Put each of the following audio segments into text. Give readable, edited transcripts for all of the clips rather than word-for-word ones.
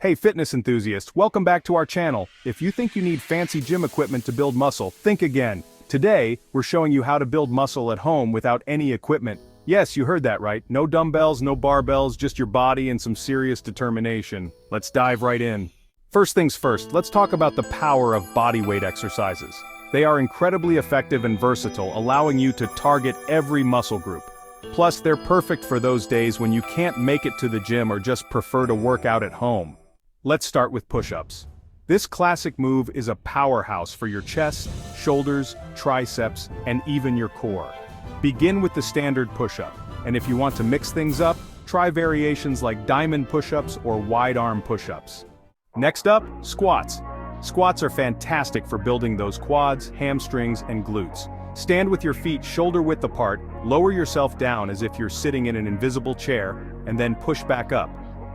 Hey fitness enthusiasts, welcome back to our channel. If you think you need fancy gym equipment to build muscle, think again. Today, we're showing you how to build muscle at home without any equipment. Yes, you heard that right. No dumbbells, no barbells, just your body and some serious determination. Let's dive right in. First things first, let's talk about the power of bodyweight exercises. They are incredibly effective and versatile, allowing you to target every muscle group. Plus, they're perfect for those days when you can't make it to the gym or just prefer to work out at home. Let's start with push-ups. This classic move is a powerhouse for your chest, shoulders, triceps, and even your core. Begin with the standard push-up, and if you want to mix things up, try variations like diamond push-ups or wide arm push-ups. Next up, squats. Squats are fantastic for building those quads, hamstrings, and glutes. Stand with your feet shoulder-width apart, lower yourself down as if you're sitting in an invisible chair, and then push back up.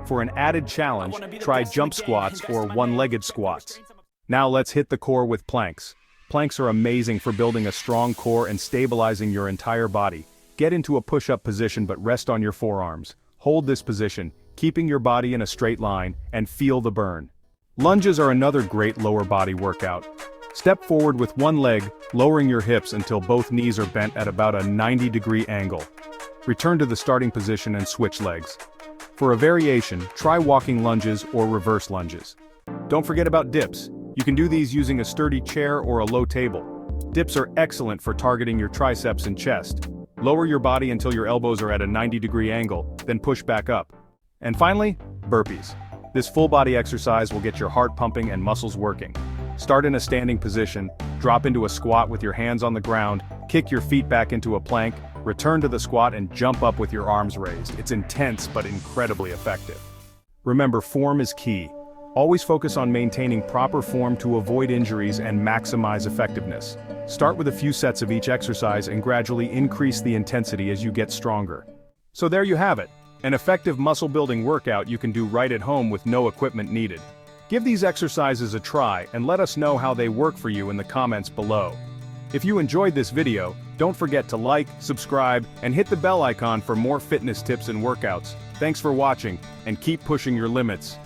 For an added challenge, try jump squats or one-legged squats. Now let's hit the core with planks. Planks are amazing for building a strong core and stabilizing your entire body. Get into a push-up position but rest on your forearms. Hold this position, keeping your body in a straight line, and feel the burn. Lunges are another great lower body workout. Step forward with one leg, lowering your hips until both knees are bent at about a 90-degree angle. Return to the starting position and switch legs. For a variation, try walking lunges or reverse lunges. Don't forget about dips. You can do these using a sturdy chair or a low table. Dips are excellent for targeting your triceps and chest. Lower your body until your elbows are at a 90-degree angle, then push back up. And finally, burpees. This full-body exercise will get your heart pumping and muscles working. Start in a standing position, drop into a squat with your hands on the ground, kick your feet back into a plank, return to the squat and jump up with your arms raised. It's intense but incredibly effective. Remember, form is key. Always focus on maintaining proper form to avoid injuries and maximize effectiveness. Start with a few sets of each exercise and gradually increase the intensity as you get stronger. So there you have it, an effective muscle-building workout you can do right at home with no equipment needed. Give these exercises a try and let us know how they work for you in the comments below. If you enjoyed this video, don't forget to like, subscribe, and hit the bell icon for more fitness tips and workouts. Thanks for watching, and keep pushing your limits.